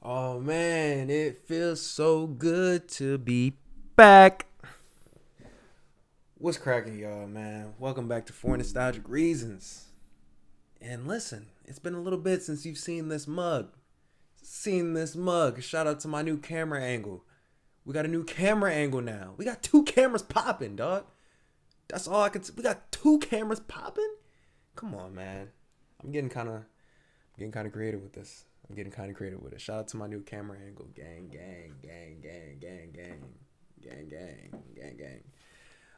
Oh man, it feels so good to be back. What's cracking, y'all, man? Welcome back to Four Nostalgic Reasons. And listen, it's been a little bit since you've seen this mug. Seen this mug. Shout out to my new camera angle. We got a new camera angle now. We got two cameras popping, dog. That's all I can. We got two cameras popping. Come on, man. I'm getting kind of creative with this. I'm getting kind of creative with it. Shout out to my new camera angle. Gang, gang, gang, gang, gang, gang, gang, gang, gang, gang.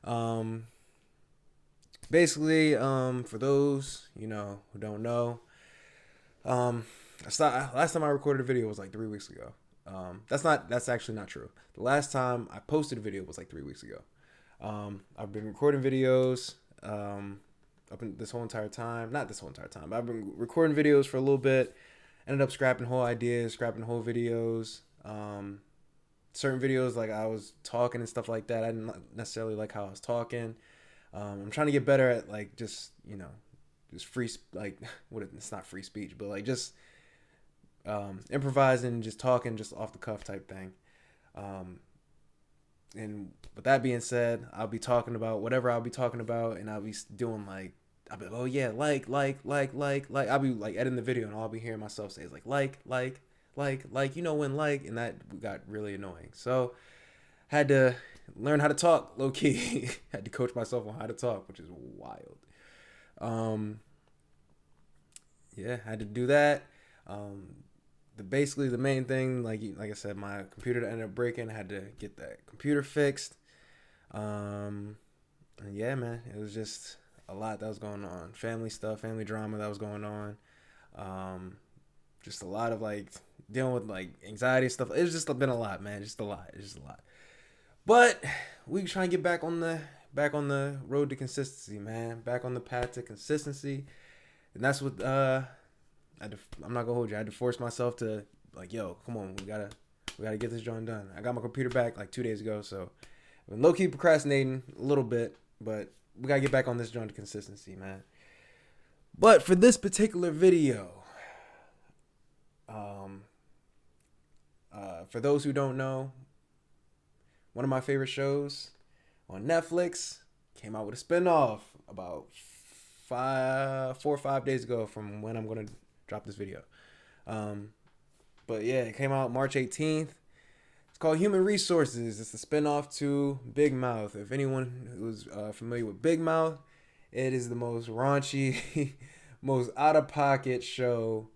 Um, for those who don't know, um, last time I recorded a video was like 3 weeks ago. That's actually not true. The last time I posted a video was like 3 weeks ago. I've been recording videos up in this whole entire time. Not this whole entire time, but I've been recording videos for a little bit. Ended up scrapping whole ideas, scrapping whole videos. Certain videos, like I was talking and stuff like that, I didn't necessarily like how I was talking. I'm trying to get better at like just free like it's not free speech, but like just improvising, just talking, just off the cuff type thing. Um, and with that being said, I'll be talking about whatever I'll be talking about, and I'll be doing like, I'll be like, oh yeah, like. I'll be like editing the video, and all I'll be hearing myself say is like, when and that got really annoying. So had to learn how to talk low key. Had to coach myself on how to talk, which is wild. Um, yeah, had to do that. Um, basically the main thing, like I said, my computer ended up breaking. I had to get that computer fixed. Um, and yeah, man, it was just a lot that was going on. Family stuff, family drama that was going on. Um, just a lot of like dealing with like anxiety stuff. It's just been a lot, man. Just a lot. It's just a lot. But we try and get back on the road to consistency, man. Back on the path to consistency, and that's what I'm not gonna hold you. I had to force myself to like, yo, come on, we gotta get this joint done. I got my computer back like 2 days ago, so I've been low key procrastinating a little bit, but we gotta get back on this joint to consistency, man. But for this particular video, um, for those who don't know, one of my favorite shows on Netflix came out with a spinoff about 4 or 5 days ago from when I'm gonna drop this video. Um, but yeah, it came out March 18th. It's called Human Resources. It's a spinoff to Big Mouth. If anyone who's familiar with Big Mouth, it is the most raunchy, most out of pocket show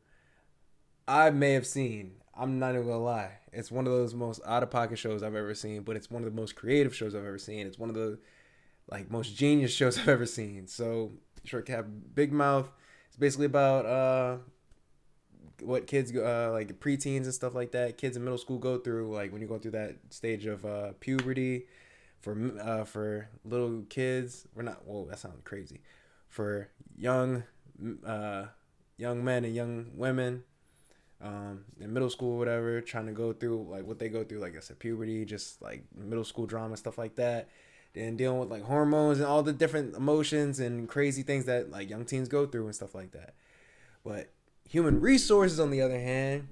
I may have seen. I'm not even gonna lie. It's one of those most out of pocket shows I've ever seen, but it's one of the most creative shows I've ever seen. It's one of the like most genius shows I've ever seen. So short cap, Big Mouth. It's basically about what kids like preteens and stuff like that, kids in middle school go through, like when you go through that stage of puberty. For little kids, we're not. Whoa, that sounds crazy. For uh, young men and young women in middle school, whatever, trying to go through like what they go through, like I said, puberty, just like middle school drama, stuff like that. Then dealing with like hormones and all the different emotions and crazy things that like young teens go through and stuff like that. But Human Resources, on the other hand,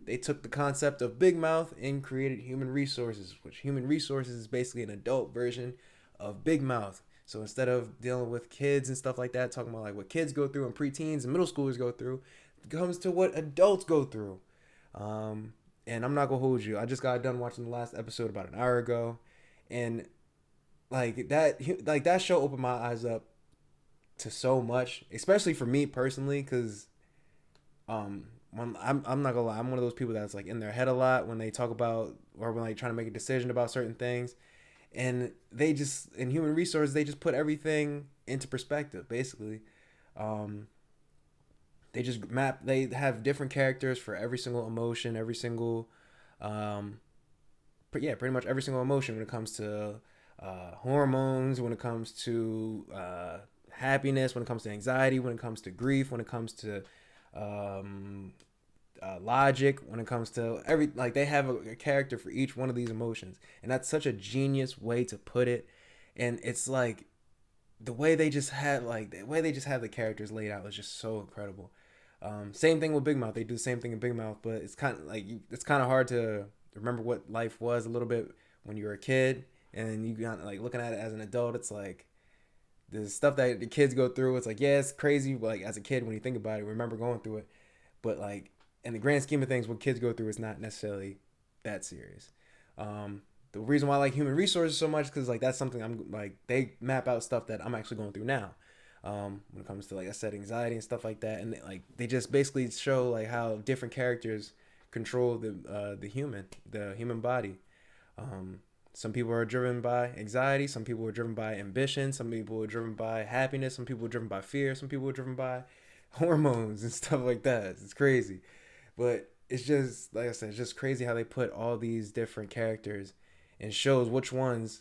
they took the concept of Big Mouth and created Human Resources, which Human Resources is basically an adult version of Big Mouth. So instead of dealing with kids and stuff like that, talking about like what kids go through and preteens and middle schoolers go through, it comes to what adults go through. Um, and I'm not gonna hold you. I just got done watching the last episode about an hour ago, and that show opened my eyes up to so much, especially for me personally, because when I'm not gonna lie, I'm one of those people that's like in their head a lot when they talk about or when like trying to make a decision about certain things, and they just in human resources they just put everything into perspective. Basically, um, they have different characters for every single emotion, every single, um, pretty much every single emotion when it comes to hormones, when it comes to happiness, when it comes to anxiety, when it comes to grief, when it comes to um, logic, when it comes to every like they have a character for each one of these emotions, and that's such a genius way to put it. And it's like the way they just have the characters laid out is just so incredible. Same thing with Big Mouth. They do the same thing in Big Mouth, but it's kind of hard to remember what life was a little bit when you were a kid, and you got like looking at it as an adult. It's like the stuff that the kids go through. It's like, yeah, it's crazy. Like as a kid, when you think about it, remember going through it, but like in the grand scheme of things, what kids go through is not necessarily that serious. The reason why I like Human Resources so much because like that's something I'm like they map out stuff that I'm actually going through now. When it comes to like I said anxiety and stuff like that, and they just basically show like how different characters control the human body. Some people are driven by anxiety, some people are driven by ambition, some people are driven by happiness, some people are driven by fear, some people are driven by hormones and stuff like that. It's crazy, but it's just like I said, it's just crazy how they put all these different characters and shows which ones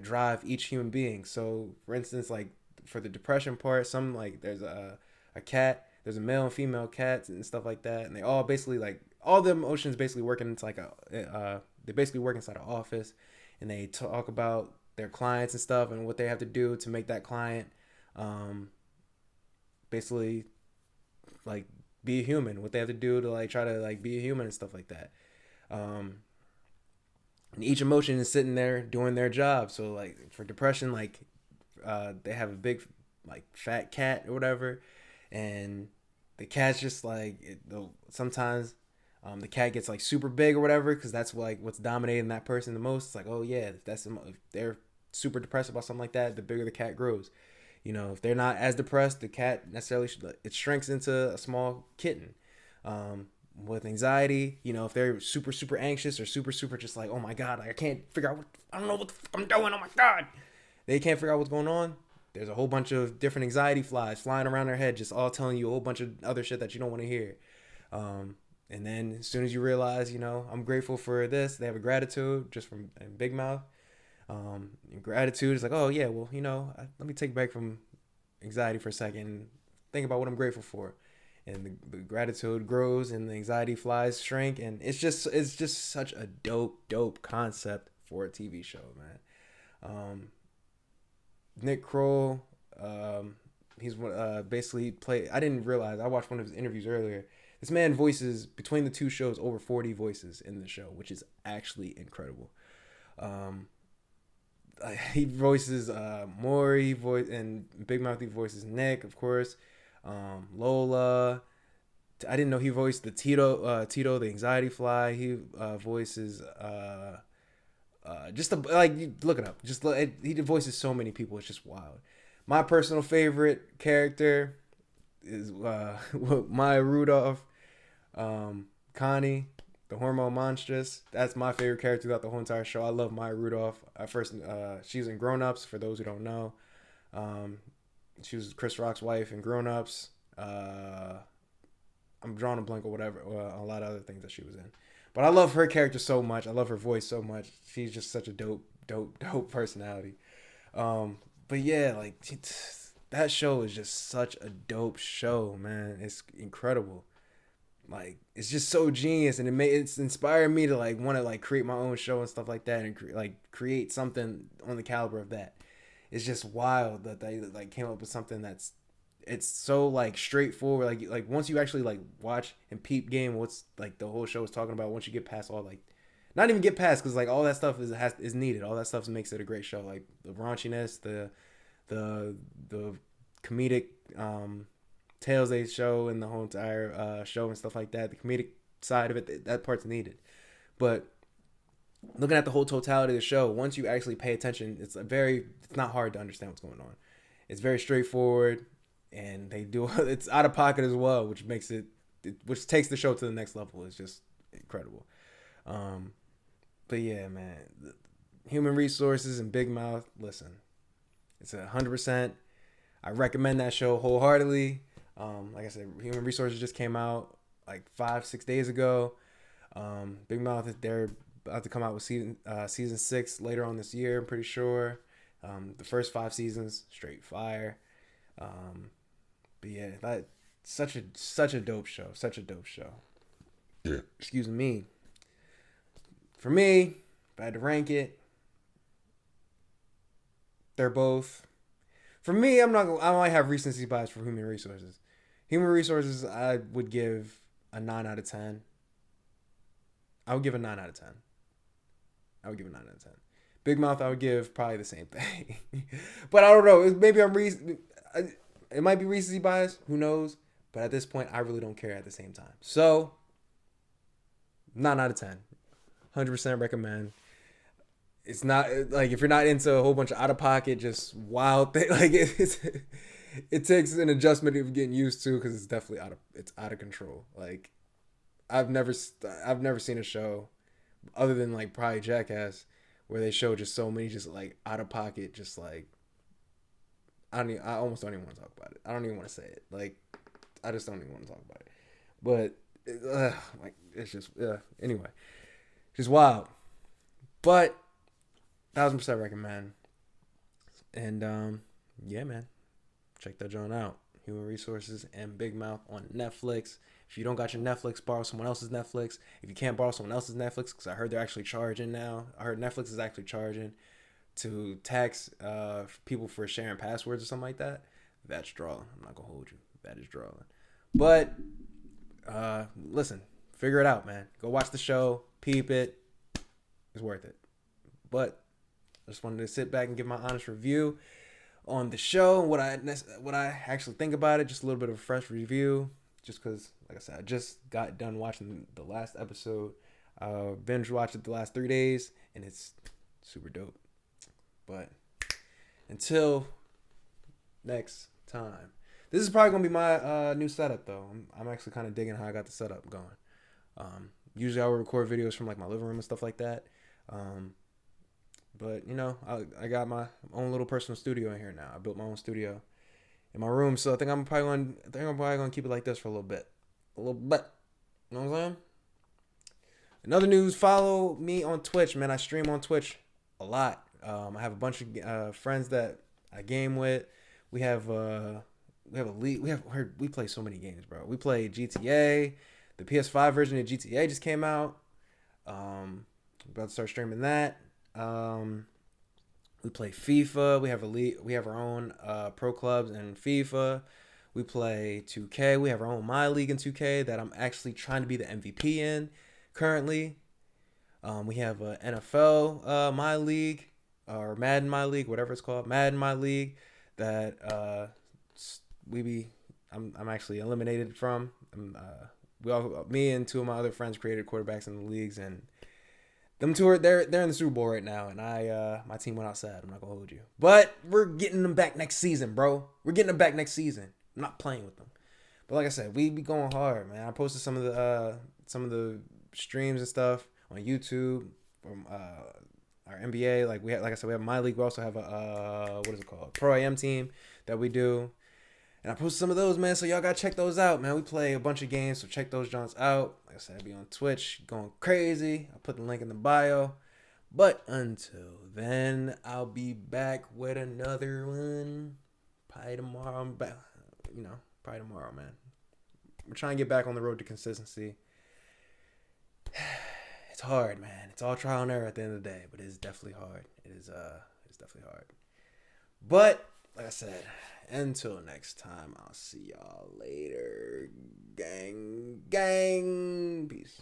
drive each human being. So, for instance, like for the depression part, some like there's a cat, there's a male and female cats and stuff like that, and they all basically like all the emotions basically working into like they basically work inside an office, and they talk about their clients and stuff and what they have to do to make that client um, basically like be a human, what they have to do to like try to like be a human and stuff like that. Um, and each emotion is sitting there doing their job. So like for depression, like they have a big like fat cat or whatever, and the cat's just like sometimes the cat gets like super big or whatever because that's like what's dominating that person the most. It's like, oh yeah, if they're super depressed about something like that, the bigger the cat grows. You know, if they're not as depressed, the cat necessarily it shrinks into a small kitten. With anxiety, you know, if they're super super anxious or super super just like, oh my god, like, I can't figure out I don't know what the fuck I'm doing. Oh my god, they can't figure out what's going on. There's a whole bunch of different anxiety flies flying around their head, just all telling you a whole bunch of other shit that you don't want to hear. And then as soon as you realize, you know, I'm grateful for this, they have a gratitude just from Big Mouth. And gratitude is like, oh yeah, well, you know, let me take a break from anxiety for a second and think about what I'm grateful for. And the gratitude grows and the anxiety flies shrink, and it's just such a dope concept for a TV show, man. Nick Kroll, he's basically play. I didn't realize. I watched one of his interviews earlier. This man voices between the two shows over 40 voices in the show, which is actually incredible. Um, he voices Maury, and Big Mouth. He voices Nick, of course. Lola. I didn't know he voiced the Tito, the anxiety fly. He voices just like look it up. He voices so many people. It's just wild. My personal favorite character is Maya Rudolph, Connie, the hormone monstrous. That's my favorite character throughout the whole entire show. I love Maya Rudolph. She's in Grown Ups. For those who don't know, um, she was Chris Rock's wife in Grown Ups. I'm drawing a blank or whatever. A lot of other things that she was in. But I love her character so much. I love her voice so much. She's just such a dope personality. But yeah, like that show is just such a dope show, man. It's incredible. Like it's just so genius, and it's inspired me to like want to like create my own show and stuff like that, and create something on the caliber of that. It's just wild that they like came up with something that's it's so like straightforward. Like once you actually like watch and peep game, what's like the whole show is talking about. Once you get past all like, not even get past because like all that stuff is needed. All that stuff makes it a great show. Like the raunchiness, the comedic tales they show in the whole entire show and stuff like that. The comedic side of it, that part's needed. But looking at the whole totality of the show, once you actually pay attention, it's not hard to understand what's going on. It's very straightforward, and they do it's out of pocket as well, which makes which takes the show to the next level. It's just incredible. But yeah, man, Human Resources and Big Mouth. Listen, it's 100%. I recommend that show wholeheartedly. Like I said, Human Resources just came out like 5-6 days ago. Big Mouth, they're about to come out with season 6 later on this year. I'm pretty sure. The first 5 seasons straight fire. But yeah, that such a dope show. Such a dope show. Yeah. Excuse me. For me, if I had to rank it, they're both. For me, I might have recency bias for Human Resources. Human Resources, I would give a 9 out of 10. I would give a 9 out of 10. I would give a 9 out of 10. Big Mouth, I would give probably the same thing. But I don't know. Maybe it might be recency bias. Who knows? But at this point, I really don't care at the same time. So, 9 out of 10. 100% recommend. It's not like if you're not into a whole bunch of out of pocket, just wild thing. Like it takes an adjustment of getting used to because it's definitely out of control. Like I've never seen a show other than like probably Jackass where they show just so many just like out of pocket, just like I almost don't even want to talk about it. I don't even want to say it. Like I just don't even want to talk about it. But like it's just anyway, just wild. But 1000% recommend. And yeah, man, check that joint out. Human Resources and Big Mouth on Netflix. If you don't got your Netflix, borrow someone else's Netflix. If you can't borrow someone else's Netflix, because I heard they're actually charging now. I heard Netflix is actually charging to tax people for sharing passwords or something like that. That's drawing. I'm not gonna hold you. That is drawing. But listen, figure it out, man. Go watch the show, peep it. It's worth it. But I just wanted to sit back and give my honest review on the show and what I actually think about it. Just a little bit of a fresh review, just because, like I said, I just got done watching the last episode. Binge watched it the last 3 days, and it's super dope. But until next time, this is probably gonna be my new setup though. I'm actually kind of digging how I got the setup going. Usually I would record videos from like my living room and stuff like that. But you know, I got my own little personal studio in here now. I built my own studio in my room, so I think I'm probably gonna keep it like this for a little bit. You know what I'm saying? Another news: follow me on Twitch, man. I stream on Twitch a lot. I have a bunch of friends that I game with. We have a league. We play so many games, bro. We play GTA. The PS5 version of GTA just came out. About to start streaming that. We play FIFA. We have a league. We have our own pro clubs in FIFA. We play 2K. We have our own My League in 2K that I'm actually trying to be the MVP in currently. We have a NFL My League or Madden My League, whatever it's called, Madden My League that I'm actually eliminated from. Me and two of my other friends created quarterbacks in the leagues, and them two they're in the Super Bowl right now, and my team went outside. I'm not gonna hold you, but we're getting them back next season, bro. We're getting them back next season. I'm not playing with them, but like I said, we be going hard, man. I posted some of the streams and stuff on YouTube from our NBA. Like like I said, we have My League. We also have a what is it called? Pro AM team that we do. And I posted some of those, man, so y'all gotta check those out, man. We play a bunch of games, so check those joints out. Like I said, I'll be on Twitch going crazy. I'll put the link in the bio. But until then, I'll be back with another one. Probably tomorrow. I'm back, probably tomorrow, man. We're trying to get back on the road to consistency. It's hard, man. It's all trial and error at the end of the day, but it's definitely hard. It's definitely hard. But like I said, until next time, I'll see y'all later. Gang. Peace.